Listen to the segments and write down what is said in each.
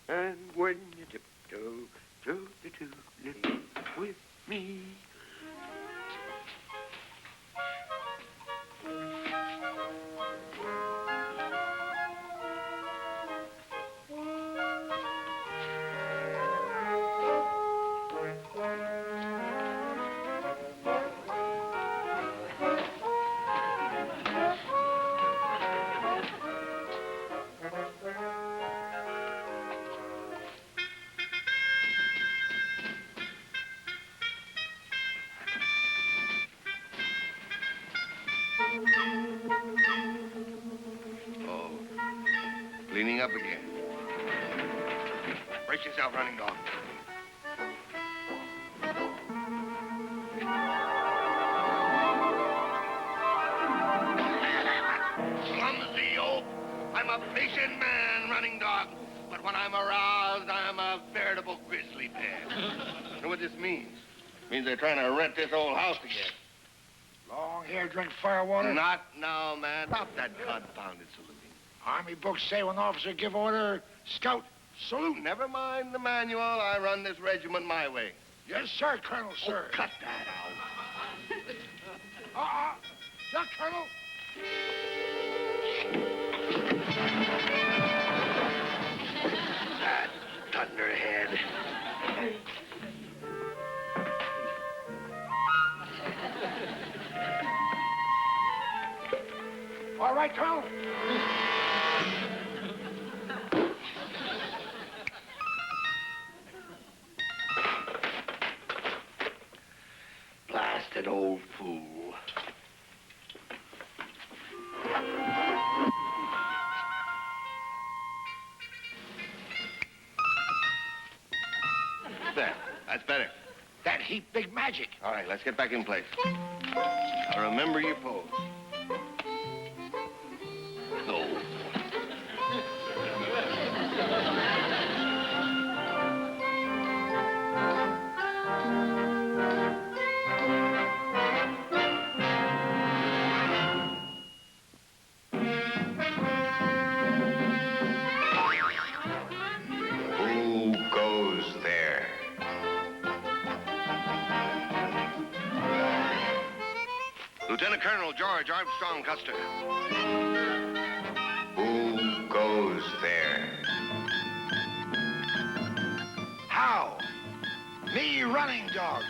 And when you tiptoe, live with me. Oh, cleaning up again. Brace yourself, running dog. Clumsy oaf. I'm a patient man, running dog. But when I'm aroused, I'm a veritable grizzly bear. You know what this means? It means they're trying to rent this old house again. Long hair, drink firewater? Not now, man. Stop that confounded saluting. Army books say when officer give order, scout, salute. Never mind the manual. I run this regiment my way. Yes, sir, Colonel, sir. Oh, cut that out. Yeah, Colonel. That thunderhead. All right, Colonel. Blasted old fool. There. That's better. That heap big magic. All right, let's get back in place. Now remember your pose. No. Who goes there? Lieutenant Colonel George Armstrong Custer. Who goes there? How? Me, running dog.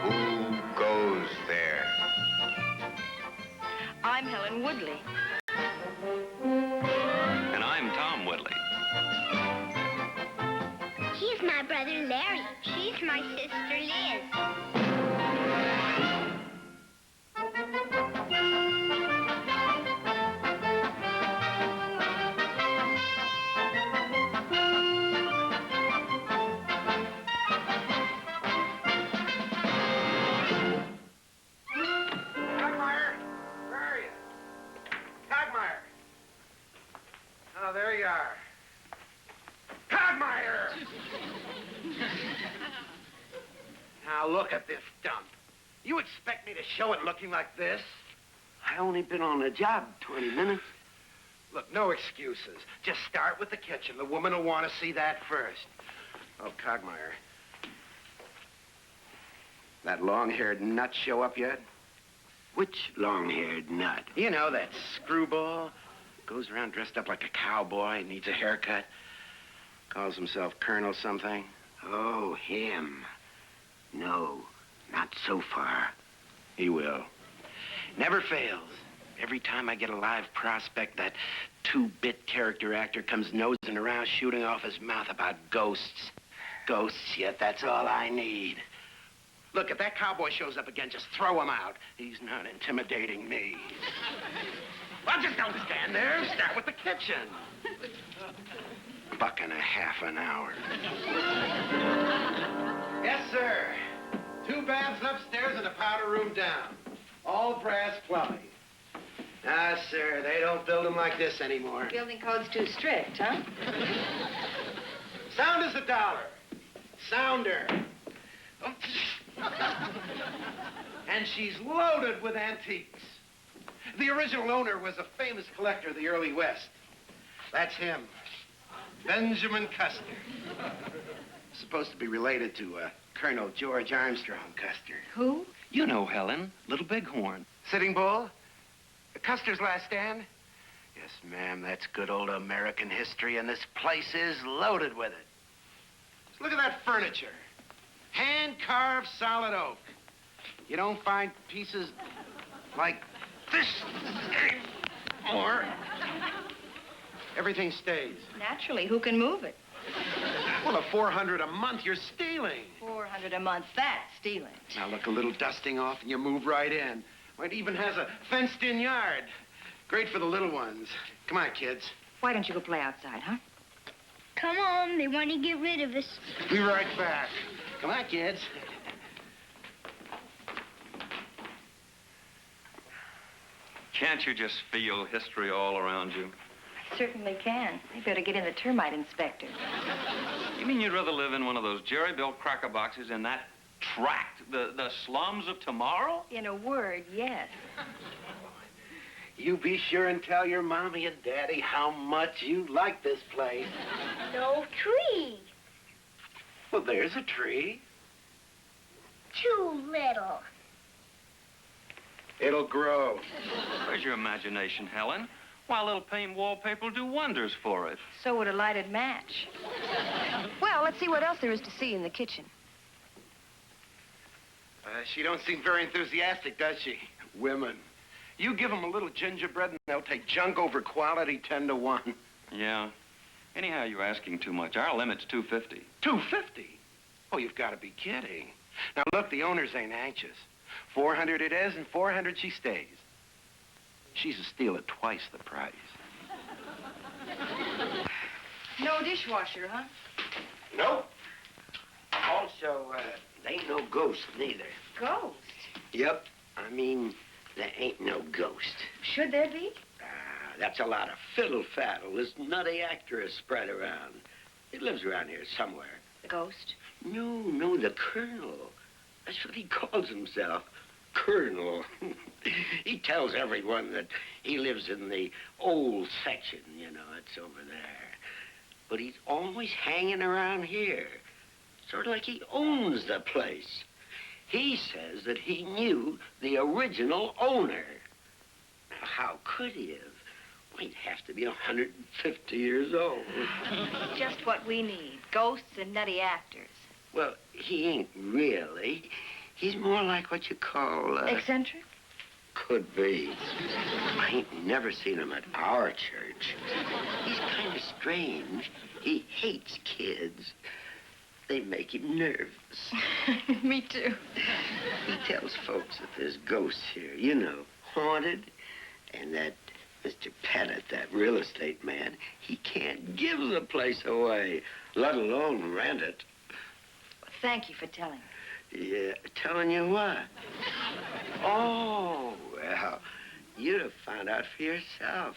Who goes there? I'm Helen Woodley. And I'm Tom Woodley. He's my brother Larry. She's my sister Liz. Cogmeyer, where are you? Cogmeyer. Oh, there you are. Cogmeyer! Now look at this dump. You expect me to show it looking like this? I only been on the job 20 minutes. Look, no excuses. Just start with the kitchen. The woman will want to see that first. Oh, Cogmeyer. That long-haired nut show up yet? Which long-haired nut? You know, that screwball. Goes around dressed up like a cowboy, needs a haircut. Calls himself Colonel something. Oh, him. No, not so far. He will. Never fails. Every time I get a live prospect, that two-bit character actor comes nosing around, shooting off his mouth about ghosts. Ghosts, yet that's all I need. Look, if that cowboy shows up again, just throw him out. He's not intimidating me. Well, just don't stand there. Start with the kitchen. $1.50 an hour. Yes, sir. 2 baths upstairs and a powder room down. All brass plumbing. Ah, sir, they don't build them like this anymore. Building code's too strict, huh? Sound as $1. Sounder. And she's loaded with antiques. The original owner was a famous collector of the early West. That's him, Benjamin Custer. Supposed to be related to Colonel George Armstrong Custer. Who? You know Helen, Little Bighorn. Sitting Bull? Custer's last stand? Yes, ma'am, that's good old American history, and this place is loaded with it. Just look at that furniture. Hand-carved solid oak. You don't find pieces like this anymore. Everything stays. Naturally, who can move it? Well, at $400 a month, you're stealing. $400 a month, that's stealing. Now, look, a little dusting off and you move right in. Well, it even has a fenced-in yard. Great for the little ones. Come on, kids. Why don't you go play outside, huh? Come on, they want to get rid of us. Be right back. Come on, kids. Can't you just feel history all around you? I certainly can. You better get in the termite inspector. You mean you'd rather live in one of those jerry-built cracker boxes in that tract, the slums of tomorrow? In a word, yes. You be sure and tell your mommy and daddy how much you like this place. No tree. Well, there's a tree. Too little. It'll grow. Where's your imagination, Helen? Why, little paint wallpaper will do wonders for it. So would a lighted match. Well, let's see what else there is to see in the kitchen. She don't seem very enthusiastic, does she? Women. You give them a little gingerbread and they'll take junk over quality 10 to 1. Yeah. Anyhow, you're asking too much. Our limit's $250. $250? Oh, you've got to be kidding. Now, look, the owners ain't anxious. $400 it is, and $400 she stays. She's a steal at twice the price. No dishwasher, huh? Nope. Also, there ain't no ghost neither. Ghost? Yep. I mean, there ain't no ghost. Should there be? That's a lot of fiddle-faddle this nutty actor has spread around. He lives around here somewhere. The ghost? No, the Colonel. That's what he calls himself. Colonel. He tells everyone that he lives in the old section, you know, it's over there. But he's always hanging around here. Sort of like he owns the place. He says that he knew the original owner. Now, how could he have? Well, he'd have to be 150 years old. Just what we need. Ghosts and nutty actors. Well, he ain't really. He's more like what you call, Eccentric? Could be. I ain't never seen him at our church. He's kind of strange. He hates kids. They make him nervous. Me too. He tells folks that there's ghosts here, you know, haunted. And that Mr. Pettit, that real estate man, he can't give the place away, let alone rent it. Thank you for telling me. Yeah, telling you what? Oh, well, you'd have found out for yourself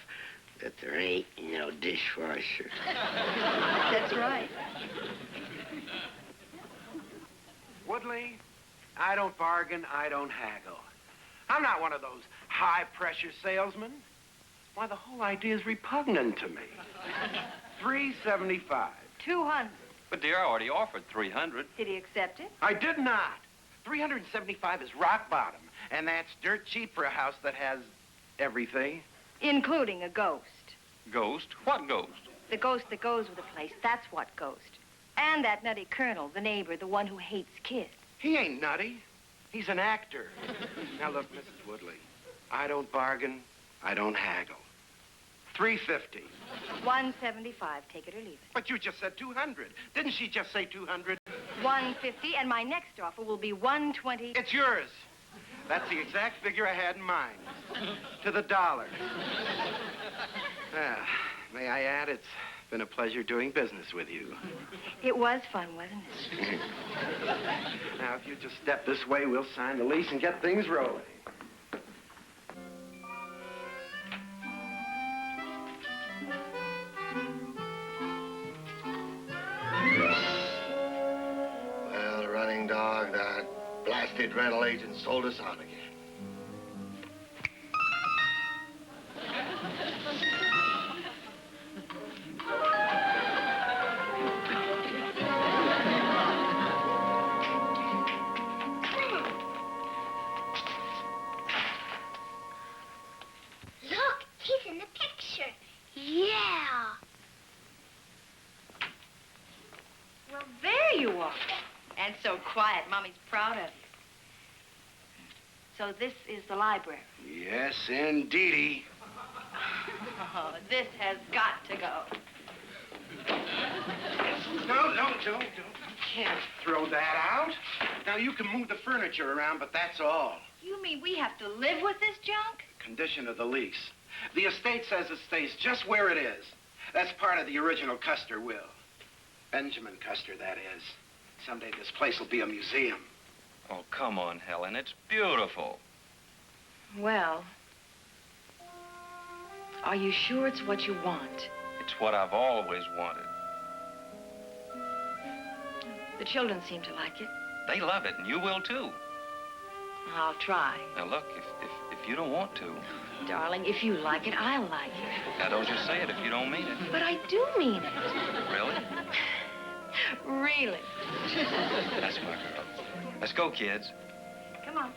that there ain't no dishwasher. That's right. Woodley, I don't bargain, I don't haggle. I'm not one of those high-pressure salesmen. Why, the whole idea is repugnant to me. $375. 200. But, dear, I already offered $300. Did he accept it? I did not. $375 is rock bottom, and that's dirt cheap for a house that has everything. Including a ghost. Ghost? What ghost? The ghost that goes with the place, that's what ghost. And that nutty Colonel, the neighbor, the one who hates kids. He ain't nutty. He's an actor. Now, look, Mrs. Woodley, I don't bargain, I don't haggle. $350. 175, take it or leave it. But you just said 200. Didn't she just say 200? 150, and my next offer will be 120. It's yours. That's the exact figure I had in mind. To the dollar. May I add, it's been a pleasure doing business with you. It was fun, wasn't it? Now, if you just step this way, we'll sign the lease and get things rolling. Blasted rental agent sold us out again. Look, he's in the picture. Yeah. Well, there you are. And so quiet. Mommy's proud of you. So this is the library. Yes, indeedy. Oh, this has got to go. No, don't. You can't throw that out. Now, you can move the furniture around, but that's all. You mean we have to live with this junk? Condition of the lease. The estate says it stays just where it is. That's part of the original Custer will. Benjamin Custer, that is. Someday this place will be a museum. Oh, come on, Helen. It's beautiful. Well, are you sure it's what you want? It's what I've always wanted. The children seem to like it. They love it, and you will, too. I'll try. Now, look, if you don't want to... Darling, if you like it, I'll like it. Now, don't just say it if you don't mean it. But I do mean it. Really? Really. That's my girl. Let's go, kids. Come on.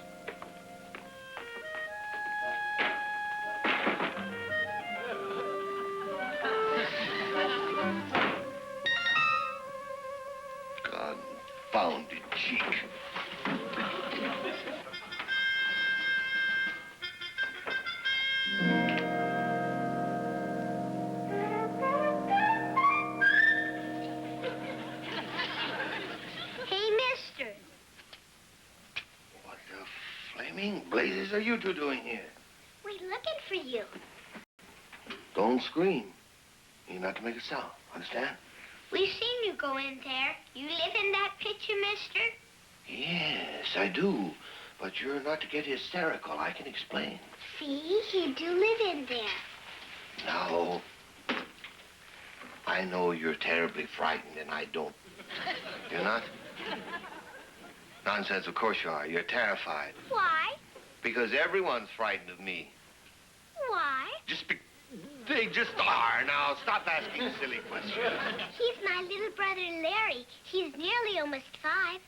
Confounded cheek. Hey, mister. What the flaming blazes are you two doing here? We're looking for you. Don't scream. You're not to make a sound, understand? We've seen you go in there. You live in that picture, mister? Yes, I do. But you're not to get hysterical. I can explain. See, you do live in there. Now, I know you're terribly frightened, and I don't. You're not? Nonsense, of course you are. You're terrified. Why? Because everyone's frightened of me. Why? They just are. Now, stop asking silly questions. He's my little brother, Larry. He's nearly almost 5.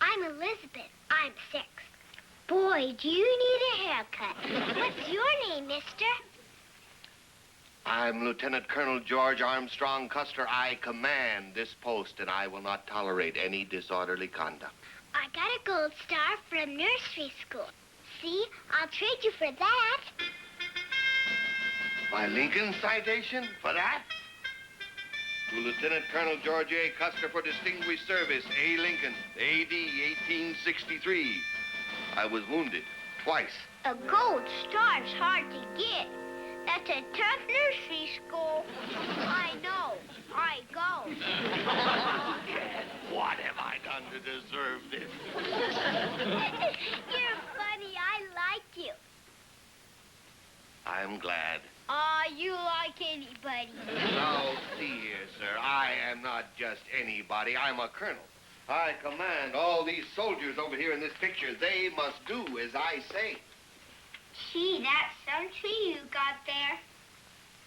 I'm Elizabeth. I'm 6. Boy, do you need a haircut. What's your name, mister? I'm Lieutenant Colonel George Armstrong Custer. I command this post, and I will not tolerate any disorderly conduct. I got a gold star from nursery school. See, I'll trade you for that. My Lincoln citation for that? To Lieutenant Colonel George A. Custer for distinguished service, A. Lincoln, A.D. 1863. I was wounded twice. A gold star's hard to get. That's a tough nursery school. I know. I go. What have I done to deserve this? You're funny. I like you. I'm glad. You like anybody. Now, see here, sir. I am not just anybody. I'm a colonel. I command all these soldiers over here in this picture. They must do as I say. Gee, that's some tree you got there.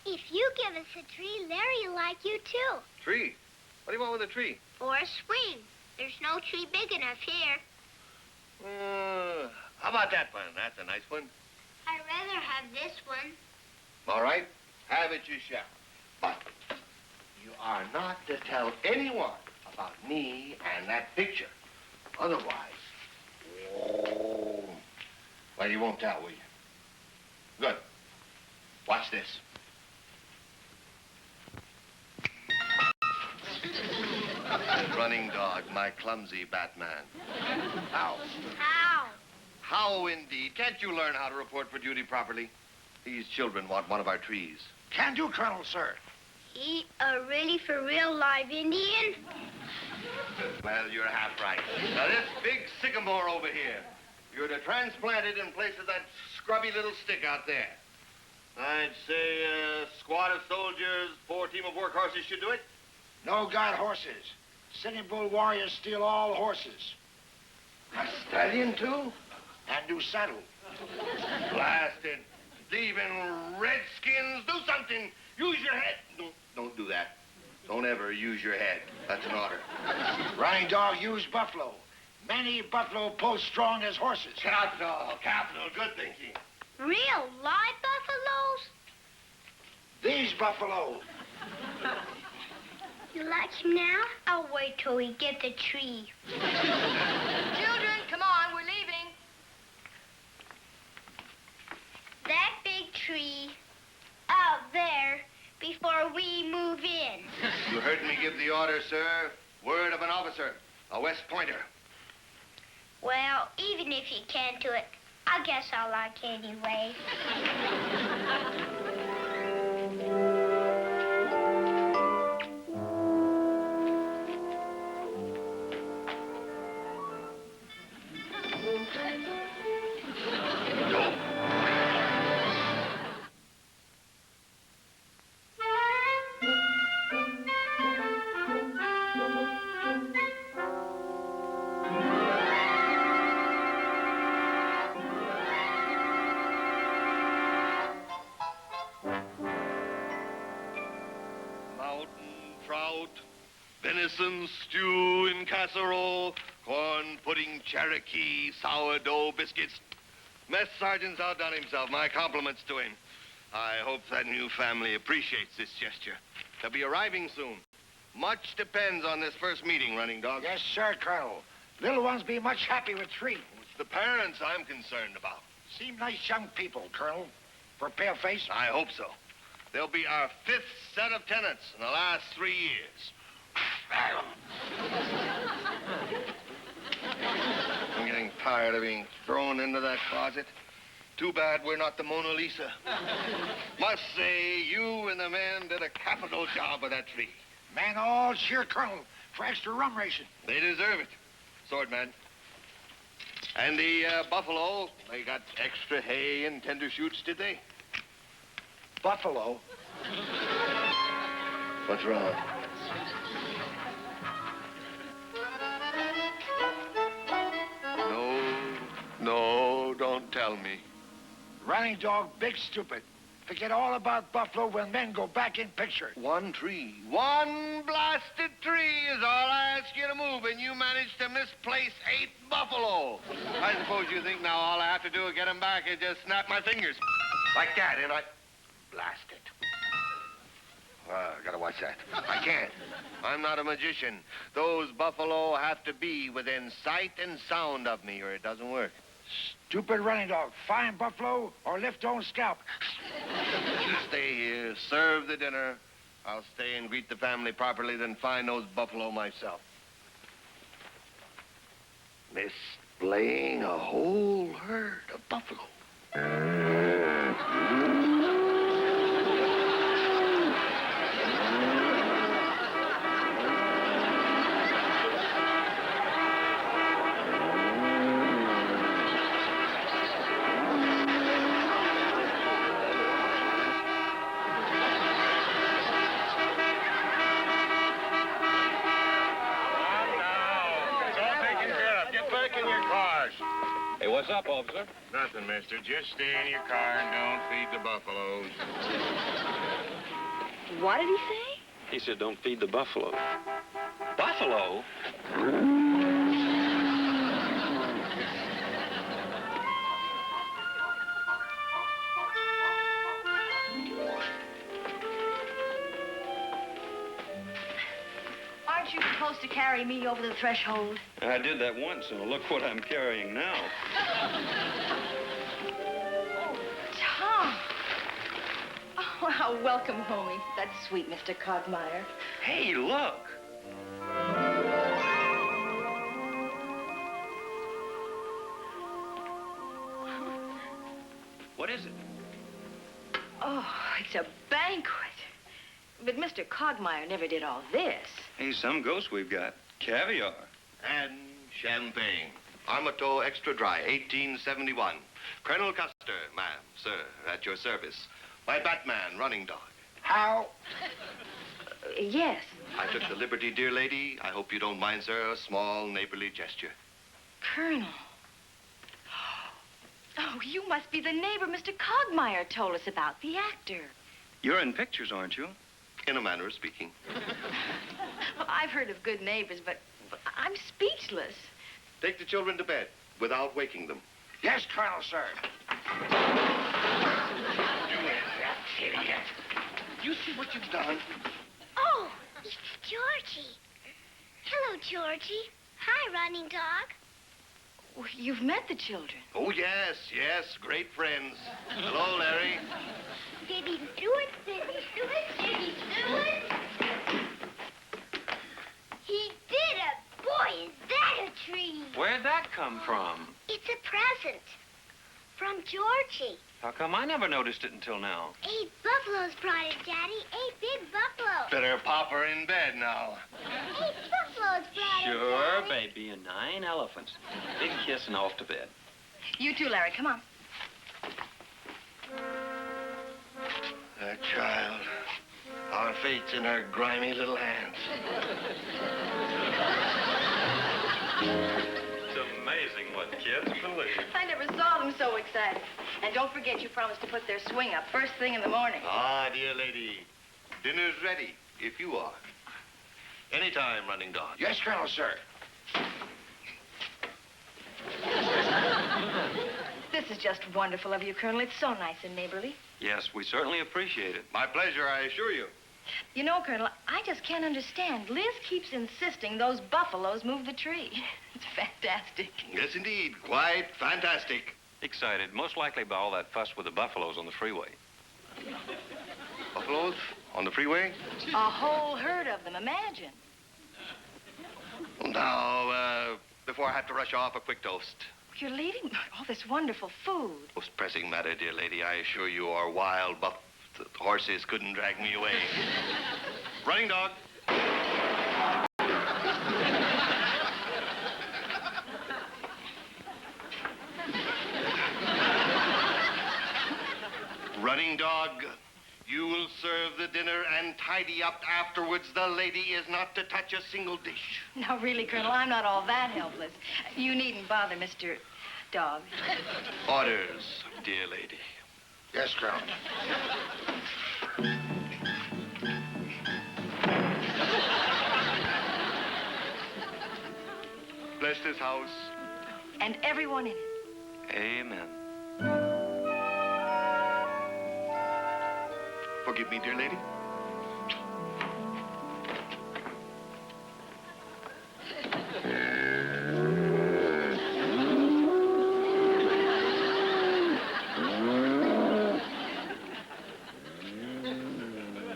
If you give us a tree, Larry will like you, too. Tree? What do you want with a tree? Or a swing. There's no tree big enough here. How about that one? That's a nice one. I'd rather have this one. All right. Have it you shall. But you are not to tell anyone about me and that picture. Otherwise... Oh. Well, you won't tell, will you? Good. Watch this. Running dog, my clumsy Batman. How? How? How indeed? Can't you learn how to report for duty properly? These children want one of our trees. Can do, Colonel, sir. He a really for real live Indian? Well, you're half right. Now, this big sycamore over here, you're to transplant it in place of that scrubby little stick out there. I'd say a squad of soldiers, 4 team of work horses should do it. No got horses. Sitting Bull warriors steal all horses. A stallion, too? And new saddle. Blasted. Thieving redskins. Do something. Use your head. Don't do that. Don't ever use your head. That's an order. Running dog use buffalo. Many buffalo pull strong as horses. Capital. Good thinking. Real live buffaloes? These buffalo. You like him now? I'll wait till we get the tree. Children, come on, we're leaving. That big tree out there before we move in. You heard me give the order, sir. Word of an officer. A West Pointer. Well, even if you can't do it, I guess I like anyway. Venison stew in casserole, corn pudding, Cherokee, sourdough biscuits. Mess sergeant's outdone himself. My compliments to him. I hope that new family appreciates this gesture. They'll be arriving soon. Much depends on this first meeting, Running Dog. Yes, sir, Colonel. Little ones be much happy with three. It's the parents I'm concerned about. Seem nice young people, Colonel. For pale-face. I hope so. They'll be our 5th set of tenants in the last 3 years. I'm getting tired of being thrown into that closet. Too bad we're not the Mona Lisa. Must say, you and the men did a capital job of that tree. Man all cheer, Colonel, for extra rum ration. They deserve it. Swordman. And the buffalo, they got extra hay and tender shoots, did they? Buffalo. What's wrong? No, don't tell me. Running dog, big stupid. Forget all about buffalo when men go back in picture. One tree. One blasted tree is all I ask you to move, and you managed to misplace 8 buffalo. I suppose you think now all I have to do to get them back is just snap my fingers. Like that, and I blast it. I gotta watch that. I can't. I'm not a magician. Those buffalo have to be within sight and sound of me, or it doesn't work. Stupid running dog. Find buffalo or lift own scalp. You stay here, serve the dinner. I'll stay and greet the family properly, then find those buffalo myself. Misplaying a whole herd of buffalo. Hey, what's up, officer? Nothing, mister. Just stay in your car and don't feed the buffaloes. What did he say? He said don't feed the buffalo. Buffalo? Aren't you supposed to carry me over the threshold? I did that once, and look what I'm carrying now. Tom. Oh, how welcome home. That's sweet, Mr. Cogmeyer. Hey, look. What is it? Oh, it's a banquet. But Mr. Cogmeyer never did all this. Hey, some ghost we've got. Caviar. And champagne. Amato Extra Dry, 1871. Colonel Custer, ma'am, sir, at your service. My Batman, Running Dog. How? Yes. I took the liberty, dear lady. I hope you don't mind, sir, a small neighborly gesture. Colonel. Oh, you must be the neighbor Mr. Cogmeyer told us about, the actor. You're in pictures, aren't you? In a manner of speaking. Well, I've heard of good neighbors, but I'm speechless. Take the children to bed without waking them. Yes, Colonel, sir. You see what you've done? Oh, it's Georgie. Hello, Georgie. Hi, running dog. Well, you've met the children. Oh, yes, great friends. Hello, Larry. Did he do it? Did he do it? Did he do it? He did it. Boy, is that a treat. Where'd that come from? It's a present from Georgie. How come I never noticed it until now? 8 buffaloes brought it, Daddy. 8 big buffaloes. Better pop her in bed now. 8 buffaloes brought it, Sure, Daddy. baby, and 9 elephants. Big kiss and off to bed. You too, Larry. Come on. That child. Our fate's in her grimy little hands. It's amazing what kids believe. I never saw them so excited. And don't forget you promised to put their swing up first thing in the morning. Ah, dear lady. Dinner's ready, if you are. Anytime, running dog. Yes, Colonel, sir. This is just wonderful of you, Colonel. It's so nice and neighborly. Yes, we certainly appreciate it. My pleasure, I assure you. You know, Colonel, I just can't understand. Liz keeps insisting those buffaloes move the tree. It's fantastic. Yes, indeed. Quite fantastic. Excited, most likely by all that fuss with the buffaloes on the freeway. Buffaloes on the freeway? A whole herd of them, imagine. Now, before I have to rush off, a quick toast. You're leaving all this wonderful food. Most pressing matter, dear lady. I assure you our wild horses couldn't drag me away. Running dog. Running dog, you will serve the dinner and tidy up afterwards. The lady is not to touch a single dish. No, really, Colonel, I'm not all that helpless. You needn't bother, Mr. Dog. Orders, dear lady. Yes, Colonel. Bless this house. And everyone in it. Amen. Forgive me, dear lady.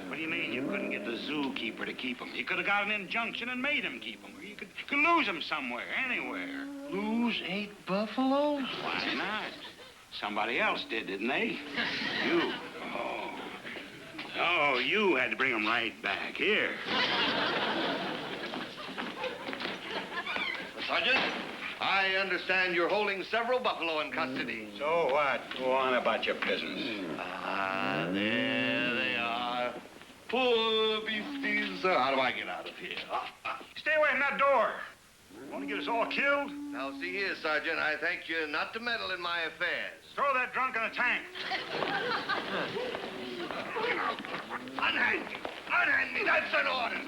What do you mean you couldn't get the zookeeper to keep him? You could have got an injunction and made him keep him. You could lose him somewhere, anywhere. Lose 8 buffaloes? Why not? Somebody else did, didn't they? You. Oh, you had to bring him right back here. Sergeant, I understand you're holding several buffalo in custody. So what? Go on about your business. Ah, there they are. Poor beasties. How do I get out of here? Stay away from that door. Want to get us all killed? Now, see here, Sergeant, I thank you not to meddle in my affairs. Throw that drunk in a tank. Unhand me! Unhand me! That's an order!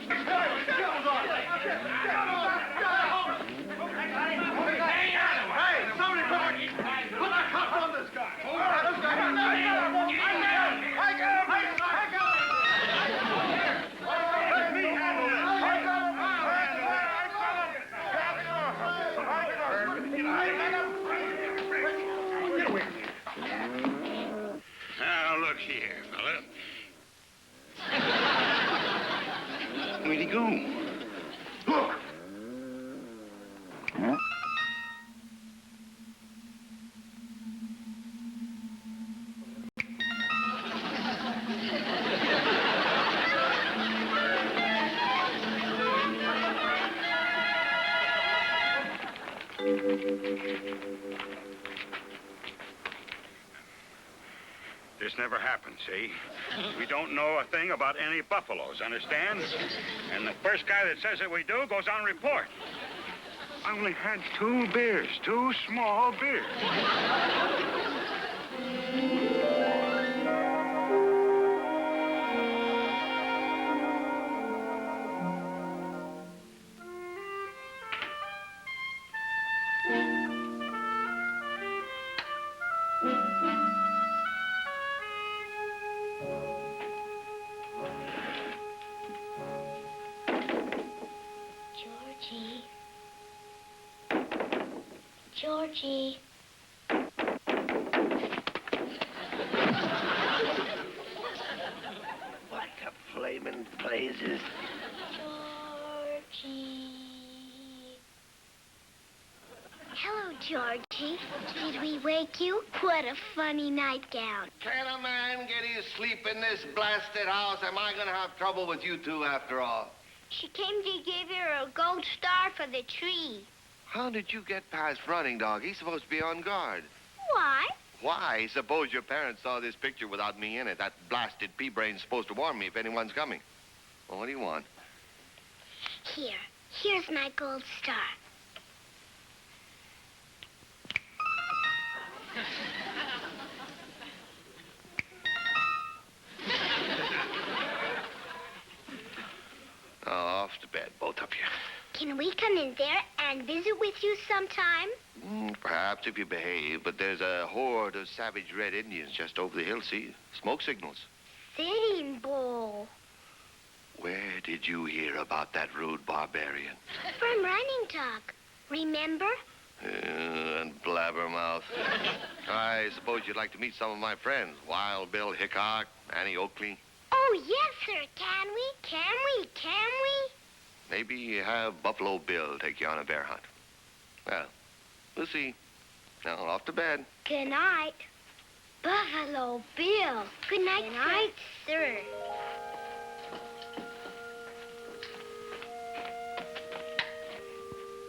Hey, somebody put the cuffs on this guy. Let me handle this. Now, look here, fella. Where'd he go? Look! This never happened, see? We don't know a thing about any buffaloes, understand? And the first guy that says that we do goes on report. I only had 2 beers, 2 small beers. Georgie. Georgie. What the flaming blazes? Georgie. Hello, Georgie. Did we wake you? What a funny nightgown. Can a man get his sleep in this blasted house? Am I gonna have trouble with you two after all? She came to give her a gold star for the tree. How did you get past Running Dog? He's supposed to be on guard. Why? Why? Suppose your parents saw this picture without me in it. That blasted pea-brain's supposed to warn me if anyone's coming. Well, what do you want? Here. Here's my gold star. Oh, off to bed, both of you. Can we come in there and visit with you sometime? Perhaps if you behave, but there's a horde of savage red Indians just over the hill, see? Smoke signals. Sitting Bull. Where did you hear about that rude barbarian? From Running Dog. Remember? And blabbermouth. I suppose you'd like to meet some of my friends. Wild Bill Hickok, Annie Oakley. Oh, yes, sir. Can we? Can we? Can we? Maybe have Buffalo Bill take you on a bear hunt. Well, we'll see. Now, off to bed. Good night. Buffalo Bill. Good night, Good night, sir.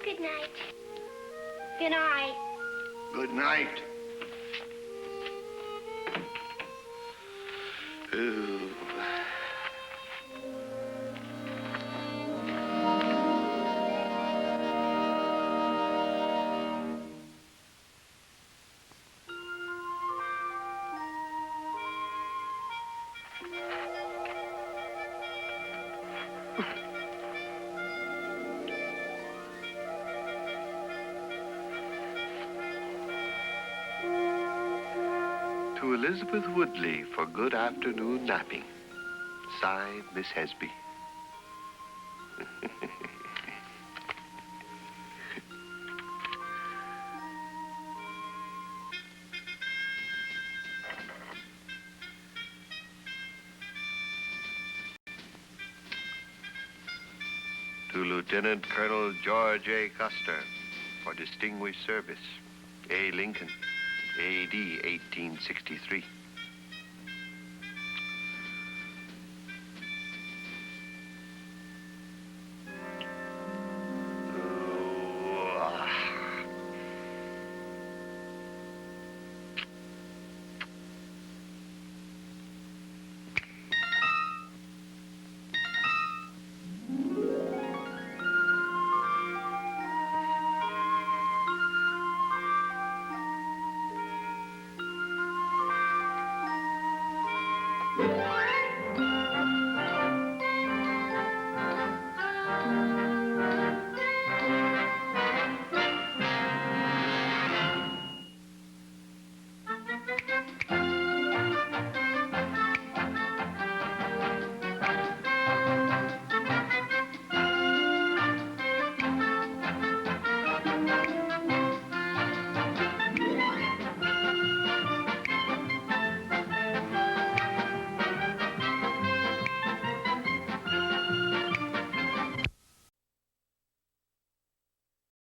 Good night. Good night. Good night. Ooh. To Elizabeth Woodley for good afternoon napping. Signed, Miss Hesby. To Lieutenant Colonel George A. Custer for distinguished service. A. Lincoln, A.D. 1863.